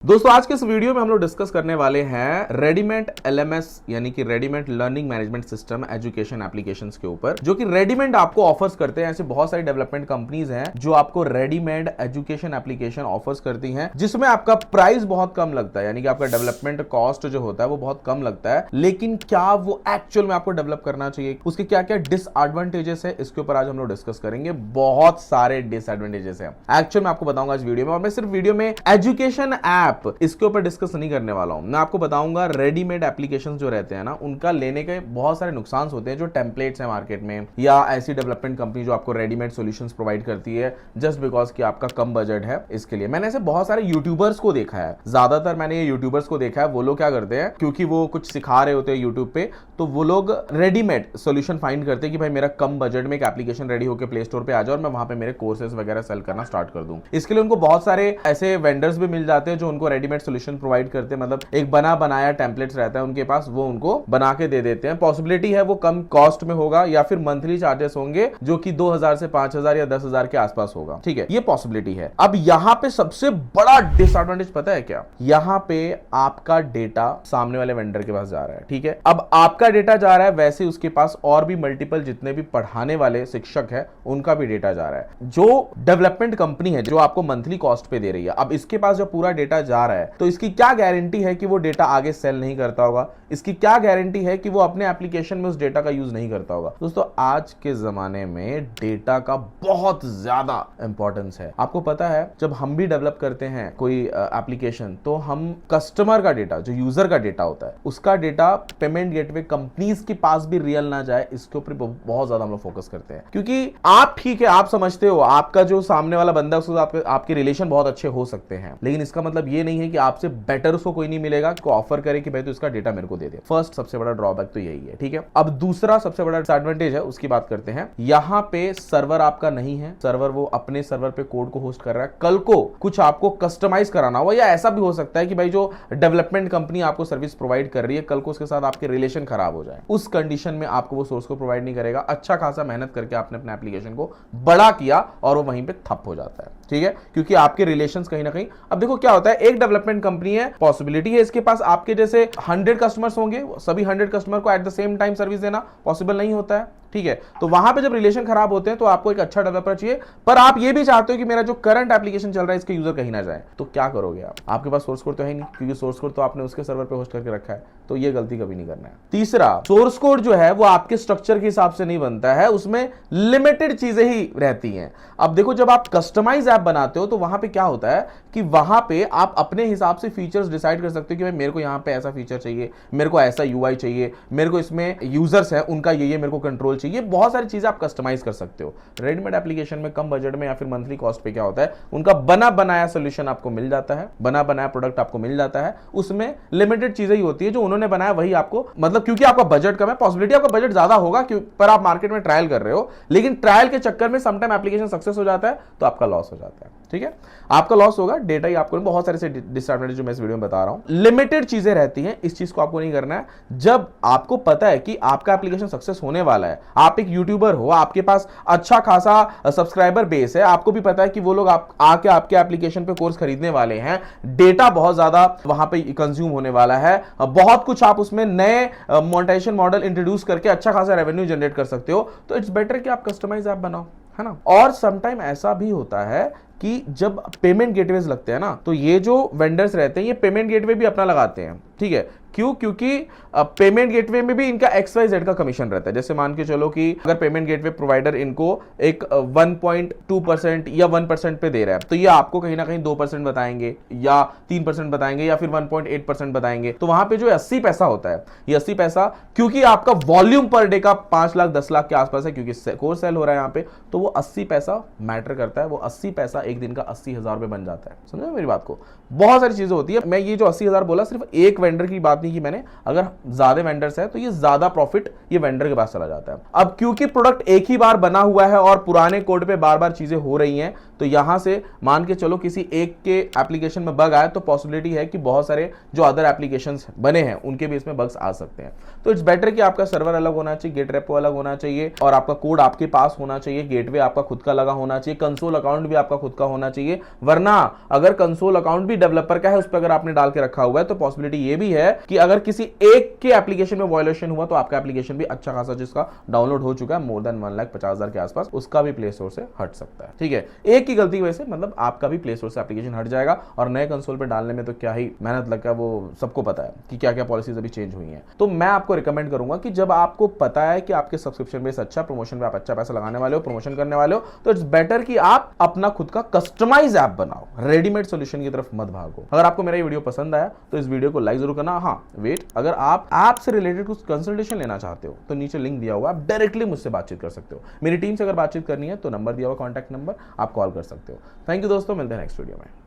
दोस्तों आज के इस वीडियो में हम लोग डिस्कस करने वाले हैं रेडीमेड एलएमएस यानी कि readymade learning management system education applications के ऊपर, जो कि रेडीमेड आपको ऑफर्स करते हैं। ऐसे बहुत सारी डेवलपमेंट कंपनीज हैं जो आपको रेडीमेड एजुकेशन एप्लीकेशन ऑफर्स करती हैं, जिसमें आपका प्राइस बहुत कम लगता है, यानी कि आपका डेवलपमेंट कॉस्ट जो होता है वो बहुत कम लगता है। लेकिन क्या वो एक्चुअल में आपको डेवलप करना चाहिए, उसके क्या क्या डिसएडवांटेजेस है, इसके ऊपर आज हम लोग डिस्कस करेंगे। बहुत सारे डिसएडवांटेजेस हैं एक्चुअल में, आपको बताऊंगा आज वीडियो में। और मैं सिर्फ वीडियो में एजुकेशन ऐप इसके ऊपर डिस्कस नहीं करने वाला हूं, मैं आपको बताऊंगा रेडीमेड एप्लीकेशंस जो रहते हैं ना, उनका लेने के बहुत सारे नुकसान होते हैं। जो टेम्पलेट्स हैं मार्केट में या ऐसी डेवलपमेंट कंपनी जो आपको रेडीमेड सॉल्यूशंस प्रोवाइड करती है जस्ट बिकॉज कि आपका कम बजट है। इसके लिए मैंने ऐसे बहुत सारे यूट्यूबर्स को देखा है, ज्यादातर मैंने ये यूट्यूबर्स को देखा है। वो लोग क्या करते हैं, क्योंकि वो कुछ सिखा रहे होते हैं यूट्यूब पे, तो वो लोग रेडीमेड सॉल्यूशन फाइंड करते हैं कि भाई मेरा कम बजट में एक एप्लीकेशन रेडी होकर प्ले स्टोर पे आ जाए और मैं वहां पे मेरे कोर्सेज वगैरह सेल करना स्टार्ट कर दूं। इसके लिए उनको बहुत सारे ऐसे वेंडर्स भी मिल जाते हैं जो उनको रेडीमेड सॉल्यूशन प्रोवाइड करते हैं, मतलब एक बना बनाया टेम्पलेट्स रहता है उनके पास, वो उनको बना के दे देते हैं। पॉसिबिलिटी है वो कम कॉस्ट में होगा या फिर मंथली चार्जेस होंगे जो कि 2000 से 5000 या 10,000 के आसपास होगा। ठीक है, ये पॉसिबिलिटी है। अब यहां पे सबसे बड़ा डिसएडवांटेज पता है क्या, यहां पे आपका डेटा सामने वाले वेंडर के पास जा रहा है। ठीक है, अब आपका डेटा जा रहा है, वैसे उसके पास और भी मल्टीपल जितने भी पढ़ाने वाले शिक्षक है उनका भी डेटा जा रहा है। जो डेवलपमेंट कंपनी है जो आपको मंथली कॉस्ट पे दे रही है, अब इसके पास जो पूरा डेटा जा रहा है, तो इसकी क्या गारंटी है कि वो डेटा आगे सेल नहीं करता होगा? इसकी क्या गारंटी है कि वो अपने एप्लीकेशन में उस डेटा का यूज नहीं करता होगा? दोस्तों आज के जमाने में डेटा का बहुत ज्यादा इंपॉर्टेंस है। आपको पता है जब हम भी डेवलप करते हैं कोई एप्लीकेशन, तो हम कस्टमर का डेटा, जो यूजर का डेटा होता है, उसका डेटा पेमेंट गेटवे कंपनीज के पास भी रियल ना जाए, इसके ऊपर बहुत ज्यादा हम लोग फोकस करते हैं। क्योंकि आप ठीक है, आप समझते हो आपका जो सामने वाला बंदा उसके साथ आपके रिलेशन बहुत अच्छे हो सकते हैं, लेकिन इसका मतलब ये नहीं है कि आपसे बेटर उसको कोई नहीं मिलेगा को ऑफर करे कि भाई तो इसका डेटा मेरे को दे दे। फर्स्ट सबसे बड़ा ड्रॉबैक तो यही है। ठीक है, अब दूसरा सबसे बड़ा डिसएडवांटेज है, उसकी बात करते हैं। यहां पे सर्वर आपका नहीं है, सर्वर वो अपने सर्वर पे कोड को होस्ट कर रहा है। कल को कुछ आपको कस्टमाइज कराना हो, या ऐसा भी हो सकता है कि भाई जो डेवलपमेंट कंपनी आपको सर्विस प्रोवाइड कर रही है, कल को उसके साथ आपके रिलेशन खराब हो जाए, उस कंडीशन में आपको वो सोर्स को प्रोवाइड नहीं करेगा। अच्छा खासा मेहनत करके आपने अपने एप्लीकेशन को बड़ा किया और वो वहीं पे ठप हो जाता है। ठीक है, क्योंकि आपके रिलेशंस कहीं ना कहीं, अब देखो क्या होता है, एक डेवलपमेंट कंपनी है, पॉसिबिलिटी है इसके पास आपके जैसे 100 कस्टमर्स होंगे, सभी 100 कस्टमर को at the same time service देना पॉसिबल नहीं होता है। ठीक है, तो वहां पे जब रिलेशन खराब होते हैं तो आपको एक अच्छा डेवलपर चाहिए, पर आप ये भी चाहते हो कि मेरा जो करंट एप्लीकेशन चल रहा है इसके यूजर कहीं ना जाए, तो क्या करोगे आप? आपके पास सोर्स कोड तो है नहीं, क्योंकि सोर्स कोड तो आपने उसके सर्वर पे होस्ट करके रखा है, तो ये गलती कभी नहीं करना है। तीसरा, सोर्स कोड जो है वो आपके स्ट्रक्चर के हिसाब से नहीं बनता है, उसमें लिमिटेड चीजें ही रहती हैं। अब देखो जब आप कस्टमाइज ऐप बनाते हो तो वहां पे क्या होता है कि वहां पे आप अपने हिसाब से फीचर्स डिसाइड कर सकते हो कि भाई मेरे को यहां पे ऐसा फीचर चाहिए, मेरे को ऐसा यूआई चाहिए, मेरे को इसमें यूजर्स है उनका ये मेरे को कंट्रोल चाहिए। बहुत सारी चीजें आप कस्टमाइज कर सकते हो। रेडीमेड एप्लीकेशन में कम बजट में या फिर मंथली कॉस्ट पे क्या होता है, उनका बना बनाया सोल्यूशन आपको मिल जाता है, बना बनाया प्रोडक्ट आपको मिल जाता है। उसमें लिमिटेड चीजें ही होती है, जो उन्होंने बनाया वही आपको, मतलब क्योंकि आपका बजट कम है, पॉसिबिलिटी आपका बजट ज्यादा होगा पर आप मार्केट में ट्रायल कर रहे हो, लेकिन ट्रायल के चक्कर में समटाइम एप्लीकेशन सक्सेस हो जाता है तो आपका लॉस हो जाता है। ठीक है, आपका लॉस होगा, डेटा ही आपको, बहुत सारे से डिसएडवांटेज जो मैं इस वीडियो में बता रहा हूं, लिमिटेड चीजें रहती हैं, इस चीज को आपको नहीं करना है। जब आपको पता है कि आपका एप्लीकेशन सक्सेस होने वाला है, आप एक यूट्यूबर हो, आपके पास अच्छा खासा सब्सक्राइबर बेस है, आपको भी पता है कि वो लोग आके आपके एप्लीकेशन पे कोर्स खरीदने वाले हैं, डेटा बहुत ज्यादा वहां पे कंज्यूम होने वाला है, बहुत कुछ आप उसमें नए मोनेटाइजेशन मॉडल इंट्रोड्यूस करके अच्छा खासा रेवेन्यू जनरेट कर सकते हो, तो इट्स बेटर कि आप कस्टमाइज ऐप बनाओ, है ना। और समटाइम ऐसा भी होता है कि जब पेमेंट गेटवेज लगते हैं ना, तो ये जो वेंडर्स रहते हैं ये पेमेंट गेटवे भी अपना लगाते हैं। ठीक है, क्यों? क्योंकि पेमेंट गेटवे में भी इनका XYZ का कमीशन रहता है। जैसे मान के चलो कि अगर पेमेंट गेटवे प्रोवाइडर इनको एक 1.2% या 1% पे दे रहा है, तो ये आपको कहीं ना कहीं 2% बताएंगे या 3% बताएंगे या फिर 1.8% बताएंगे। तो वहां पे जो 80 पैसा होता है, ये 80 पैसा क्योंकि आपका वॉल्यूम पर डे का 5 लाख 10 लाख के आसपास है, क्योंकि कोर्स सेल हो रहा है यहाँ पे, तो वो 80 पैसा मैटर करता है। वो 80 पैसा एक दिन का 80,000 रुपए बन जाता है। समझो मेरी बात को, बहुत सारी चीजें होती है। मैं ये जो 80,000 बोला सिर्फ एक वेंडर की बात बात नहीं की मैंने, अगर ज्यादा वेंडर्स है तो ये ज्यादा प्रॉफिट ये वेंडर के पास चला जाता है। अब क्योंकि प्रोडक्ट एक ही बार बना हुआ है और पुराने कोड पे बार बार चीजें हो रही हैं, तो यहां से मान के चलो किसी एक के एप्लीकेशन में बग आए तो पॉसिबिलिटी है कि बहुत सारे जो अदर एप्लीकेशंस बने हैं उनके भी इसमें बग्स आ सकते हैं। तो इट्स बेटर कि आपका सर्वर अलग होना चाहिए, गेट रेपो अलग होना चाहिए और आपका कोड आपके पास होना चाहिए, गेटवे आपका खुद का लगा होना चाहिए, कंसोल अकाउंट भी आपका खुद का होना चाहिए। वरना अगर कंसोल अकाउंट भी डेवलपर का है उस पर अगर आपने डाल के रखा हुआ है तो पॉसिबिलिटी ये भी है कि अगर किसी एक के एप्लीकेशन में वायलेशन हुआ तो आपका एप्लीकेशन भी अच्छा खासा जिसका डाउनलोड हो चुका है मोर देन 1,50,000 के आसपास, उसका भी प्ले स्टोर से हट सकता है। ठीक है, एक की गलती की वजह से मतलब आपका भी प्ले स्टोर से एप्लीकेशन हट जाएगा। और नए कंसोल पे डालने में तो क्या ही मेहनत लगता है, वो सबको पता है कि क्या क्या पॉलिसीज अभी चेंज हुई हैं। तो मैं आपको रिकमेंड करूंगा कि जब आपको पता है कि आपके सब्सक्रिप्शन बेस अच्छा, प्रमोशन पे आप अच्छा पैसा लगाने वाले हो, प्रमोशन करने वाले हो, तो इट्स बेटर कि आप अपना खुद का कस्टमाइज ऐप बनाओ, रेडीमेड सॉल्यूशन की तरफ मत भागो। अगर आपको मेरा ये वीडियो पसंद आया तो इस वीडियो को लाइक जरूर करना। हाँ वेट, अगर आप ऐप से रिलेटेड कुछ कंसल्टेशन लेना चाहते हो तो नीचे लिंक दिया हुआ, आप डायरेक्टली मुझसे बातचीत कर सकते हो। मेरी टीम से अगर बातचीत करनी है तो नंबर दिया हुआ, कॉन्टैक्ट नंबर, आप कॉल कर सकते हो। थैंक यू दोस्तों, मिलते हैं नेक्स्ट वीडियो में।